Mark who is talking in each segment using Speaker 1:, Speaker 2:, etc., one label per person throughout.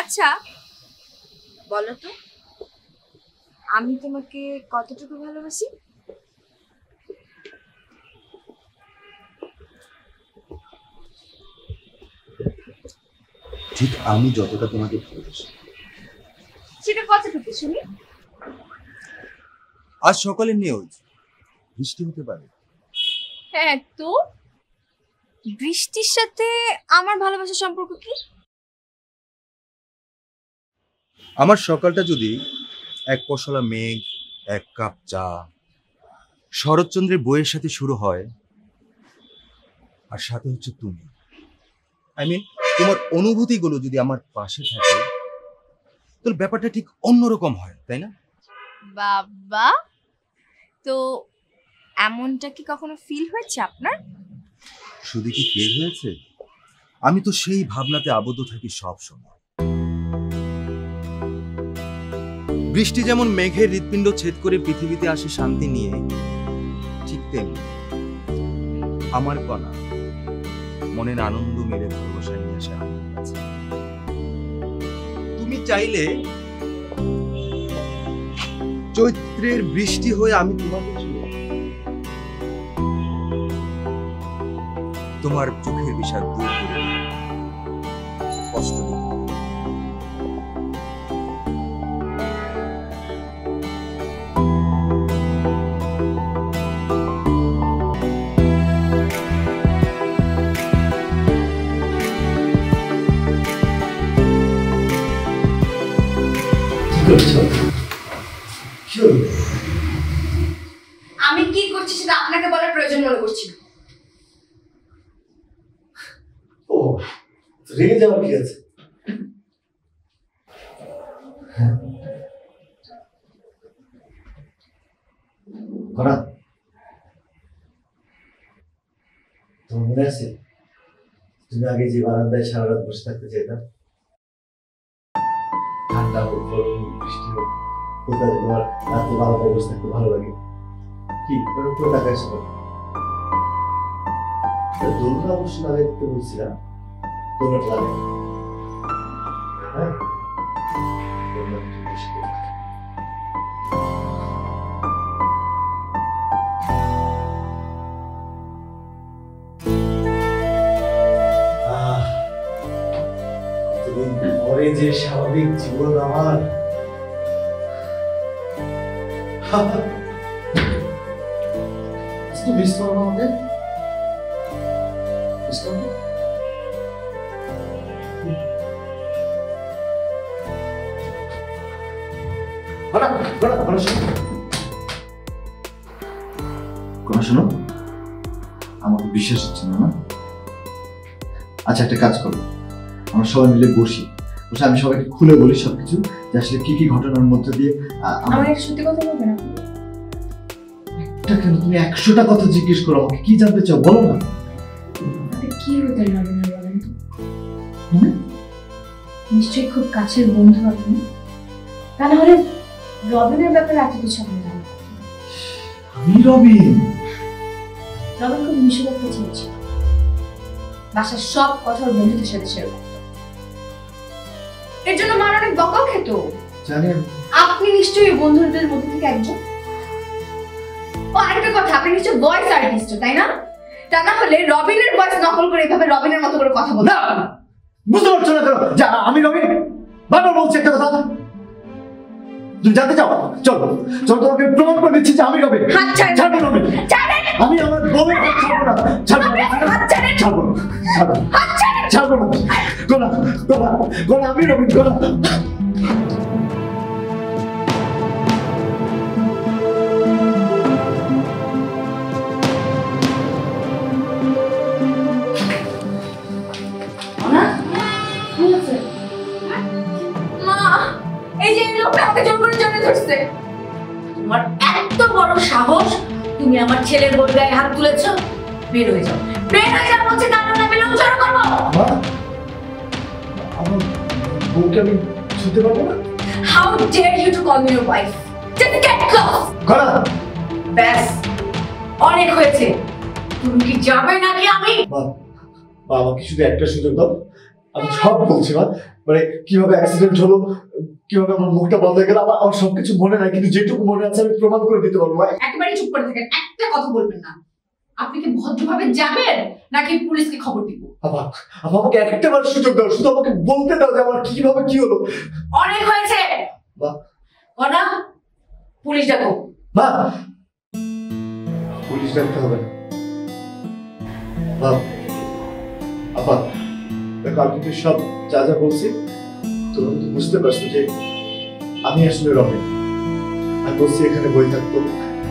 Speaker 1: আচ্ছা বলো তো, আমি তোমাকে কতটুকু ভালোবাসি?
Speaker 2: ঠিক আমি যতটা তোমাকে ভালোবাসি।
Speaker 1: সেটা কতটুকু শুনি?
Speaker 2: আজ সকালে নিউজ বৃষ্টি হতে পারে।
Speaker 1: হ্যাঁ, তো বৃষ্টির সাথে আমার ভালোবাসার সম্পর্ক কি?
Speaker 2: আমার সকালটা যদি এক পশলা মেঘ, এক কাপ চা, শরৎচন্দ্রের বইয়ের সাথে শুরু হয়, আর সাথে হচ্ছে তুমি, তোমার অনুভূতিগুলো যদি আমার পাশে থাকে, তাহলে ব্যাপারটা ঠিক অন্যরকম হয়, তাই না?
Speaker 1: বাবা, তো এমনটা কি কখনো ফিল হয়েছে আপনার?
Speaker 2: শুধু কি ফিল হয়েছে, আমি তো সেই ভাবনাতে আবদ্ধ থাকি সব সময়। বৃষ্টি যেমন মেঘের হৃৎপিণ্ড ছেদ করে পৃথিবীতে আসে শান্তি নিয়ে, ঠিক তেমনি আমার কণা মনের আনন্দ মেরে ভালোবাসা নিয়ে আসে আমার কাছে। তুমি চাইলে চৈত্রের বৃষ্টি হয়ে আমি তোমাকে ছুঁয়ে তোমার চোখের বিষাদ দূর করে কষ্ট দিই।
Speaker 1: আমি কি করছি সেটা আপনাকে বলার প্রয়োজন মনে করছি না।
Speaker 3: ও রেগে যাওয়ার কি আছে? তোমার মনে আছে তুমি আগে যে বারান্দায় সারা রাত বসে থাকতে চাইতাম? ঠান্ডা হোক, গরম হোক, বৃষ্টি হোক, কোথায় তোমার রাত্রে বারান্দায় বসে থাকতে ভালো লাগে? কি পুরো টাকা এসে দোলনা অবশ্য লাগাই দিতে বলছিলাম, দোলনাটা লাগাই। হ্যাঁ, পরে যে স্বাভাবিক জীবন আমার, মিস করবো আমাকে। শোনো, আমাকে বিশ্বাস হচ্ছে না। আচ্ছা, একটা কাজ করো, আমরা সবাই মিলে বসে আমি সবাইকে খুলে বলি সবকিছু, যে আসলে কি কি ঘটনার মধ্যে দিয়ে।
Speaker 1: আমার সত্যি কথা বলবেন আপনি?
Speaker 3: একটা কেন, তুমি 100টা কথা জিজ্ঞেস করো আমাকে, কি জানতে চাও বলো না।
Speaker 1: কি হতে রবিন বলেন তো? নিশ্চয়ই খুব কাছের বন্ধু আপনি, তা না হলে রবিনের ব্যাপারে এত কিছু আপনি জানেন?
Speaker 3: আমি রবিন
Speaker 1: খুব মিশু করতে চেয়েছিল, বাসার সব কথা ওর বন্ধুদের সাথে শেয়ার করত, এর জন্য মার অনেক বকাও খেত।
Speaker 3: জানি
Speaker 1: আপনি নিশ্চয়ই বন্ধুদের মধ্যে থেকে একজন। ও আরেকটা কথা, আপনি নিশ্চয়ই ভয়েস আর্টিস্ট, তাই না? তা না হলে রবিনের ভয়েস নকল করে এভাবে রবিনের মতো করে কথা বলতে।
Speaker 3: না, বুঝতে পারছো না কেন যে আমি রবিন? বারবার বলছি একটা কথা, তুমি জানতে চাও? চলো চলো, তোমাকে প্রমাণ করে দিচ্ছি যে আমি রবিন। ছাড়বো রবিন, আমি আমার বউয়ের হাত ছাড়বো না। ছাড়বো না, ছাড়বো না, ছাড়বো না। গোলা গোলা গোলা, আমি রবিন, গোলা।
Speaker 4: তোমার এত বড় সাহস, তুমি আমার ছেলের বউর গায়ে হাত তুলেছো? বের হয়ে যাও, বের হয়ে যাও বলছি, কারণ আমি লজ্জা করবো।
Speaker 3: আমার বউকে আমি ছুঁতে পারবো না।
Speaker 4: How dare you to call me your wife? Just get close.
Speaker 3: গলা
Speaker 4: ব্যাস, অনেক হয়েছে। তুমি কি যাবে নাকি? আমি
Speaker 3: আমাকে শুধু একটা সুযোগ দাও, আমি সব বলছি মা, মানে কিভাবে অ্যাক্সিডেন্ট হলো, কিভাবে আমার মুখটা বন্ধ হয়ে গেল, আমার সবকিছু মনে নাই, কিন্তু যেটুকু মনে আছে আমি প্রমাণ করে দিতে পারবো।
Speaker 1: একেবারে চুপ করে থাকেন, একটা কথা বলবেন না। আপনি কি ভদ্রভাবে যাবেন নাকি পুলিশকে খবর দিব?
Speaker 3: আপা আমাকে একটা বার সুযোগ দাও, শুধু আমাকে বলতে দাও যে আমার কিভাবে কি হলো।
Speaker 4: অনেক হয়েছে।
Speaker 3: বাহ।
Speaker 4: কনা, পুলিশ ডাকো।
Speaker 3: মা, পুলিশ ডাকতে হবে না। মা, আপা দেখো, আমি তো সব যা যা বলছি তুমি তো বুঝতে পারছো যে আমি আসলে রবে। আমি বলছি এখানে বই থাকতো,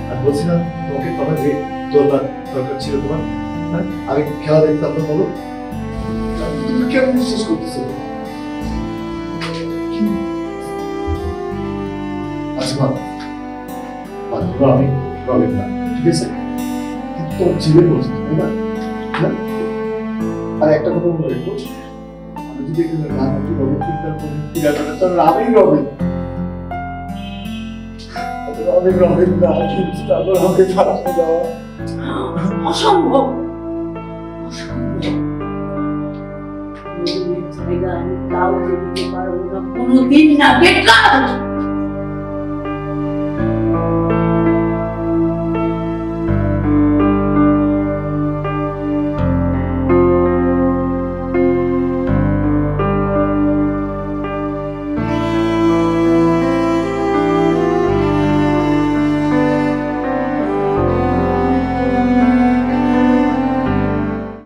Speaker 3: আর বলছি না তোমাকে তোমার যে দোলনার দরকার ছিল তোমার, হ্যাঁ আমি খেলা দেখতাম না, বলো তুমি কেন বিশ্বাস করতেছো? আচ্ছা মা, আমি রবেন না, ঠিক আছে, কিন্তু তোমার জীবন বলছি তাই না? আর একটা কথা মনে রেখো, আমি যদি এখানে না থাকি রবে চিন্তার করে ফিরাবে তাহলে আমি রবে, আমি রবেন না, কিন্তু তারপর আমাকে ছাড়া দেওয়া
Speaker 4: অসম্ভব, অসম্ভব। জায়গা আমি কাউকে দিতে পারবো না, কোনোদিন না। Get out.